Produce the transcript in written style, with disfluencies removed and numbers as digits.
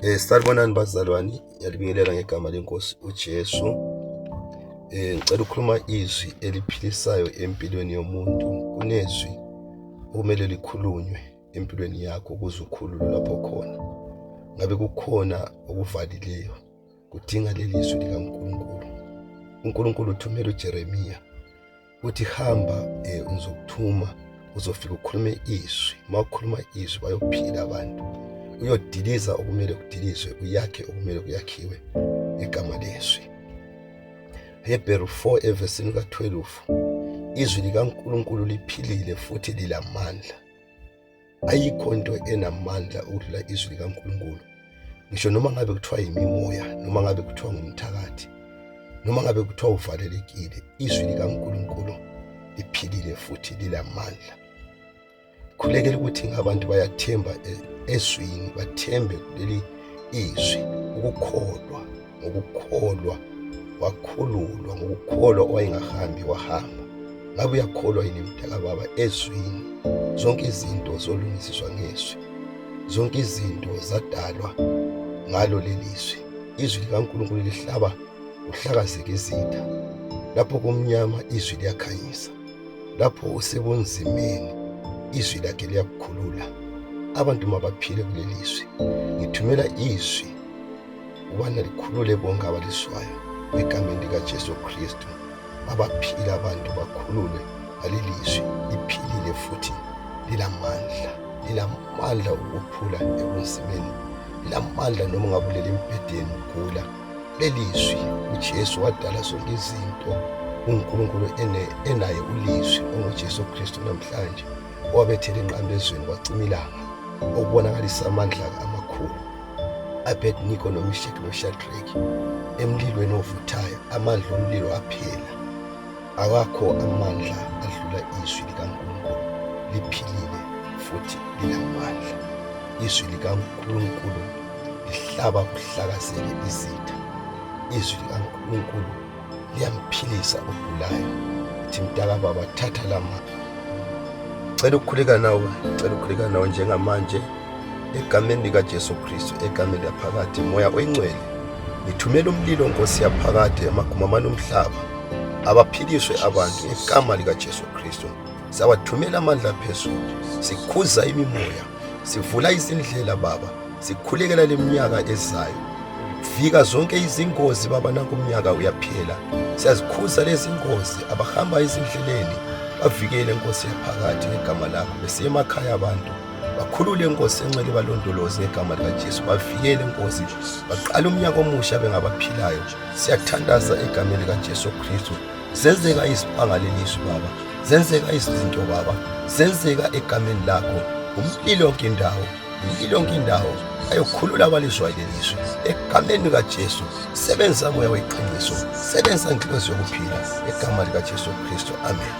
Sanibonani bazalwane, ngiyalibingelela ngegama lenkosi uJesu. Ngicela ukukhuluma izwi eliphilisayo empilweni yomuntu. Kunezwi okumele likhulunywe empilweni yakho ukuze ukhululwe lapho khona. Ngabe kukhona okuvalileyo, kudinga leli zwi likaNkulunkulu. uNkulunkulu uthumela uJeremiya uthi hamba, ngizokuthuma uzofika ukhulume izwi. Uma ukhuluma izwi bayophila abantu. Uyodiliza okumele kudilizwe, uyakhe okumele kuyakhiwe ngegama lezwi. Hebrew 4 evesini ka-12, izwi likaNkulunkulu liphilile futhi lilamandla. Ayikho into enamandla ukudlula izwi likaNkulunkulu. Ngisho noma ngabe kuthiwa yimimoya, noma ngabe kuthiwa ngumthakathi, noma ngabe kuthiwa uvalelekile, izwi likaNkulunkulu liphilile futhi lilamandla. Khulekela ukuthi ngabantu bayathemba ezwini, bathembe kuleli izwi. Ngokukholwa wakhululwa, ngokukholwa owayengahambi wahamba. Ngabe uyakholwa yini mdala baba ezwini? Zonke izinto zolungisiswa ngezwi, zonke izinto zadalwa ngalo leli zwi. Izwi likaNkulunkulu lihlaba uhlakazeka izitha. Lapho kumnyama izwi liyakhanyisa, lapho usebunzimeni izwi lakhe liyakukhulula. Abantu mabaphile kuleli zwi. Ngithumela izwi ukubana likhulule bonke abaliswayo egameni likaJesu Kristu. Mabaphile abantu bakhululwe ngaleli zwi. Liphilile futhi lilamandla ukuphula ebunzimeni, lilamandla noma ungabuleli embhedeni ugula. Leli zwi uJesu wadala zonke izinto. uNkulunkulu enaye ulizwi onguJesu Kristu namhlanje, owabethela enqamlezweni wacima ilanga, okubonakalisa amandla amakhulu. Abednego noMeshaki noShadraki emlilweni ovuthayo, amandla omlilo aphela. Awakho amandla adlula izwi likaNkulunkulu. Liphilile futhi lilamandla. Izwi likaNkulunkulu lihlaba kuhlakazeke izitha. Izwi likaNkulunkulu liyamphilisa ogulayo. Uthi mdala baba, thatha lama. Ngicela ukukhuleka nawe njengamanje egameni likaJesu Kristu, egameni laphakathi. Moya oyingcwele, ngithumela umlilo Nkosi yaphakade emagumamani omhlaba, abaphiliswe abantu ngegama likaJesu Kristu. Siyawathumela amandla aphezulu, sikhuza imimoya, sivula izindlela Baba, sikhulekela leminyaka ezayo. Vika zonke izingozi Baba, nanku umnyaka uyaphela. Siyazikhuza lezi ngozi, abahamba ezindleleni bavikele Nkosi yaphakathi ngegama lakho. Besiye emakhaya abantu bakhulule Nkosi encele, balondoloze ngegama likaJesu. Bavikele Nkosi, baqala umnyaka omusha bengabaphilayo. Siyathandaza egameni likaJesu Kristu. Zenzeka iziphangaleliso Baba, zenzeka izinto Baba, zenzeka egameni lakho. Umlilo yonke indawo ayokhulula abalizwayo lelizwi egameni likaJesu. Sebenza moya weqiniso, sebenza inhloso yokuphila egama likaJesu Kristu. Amen.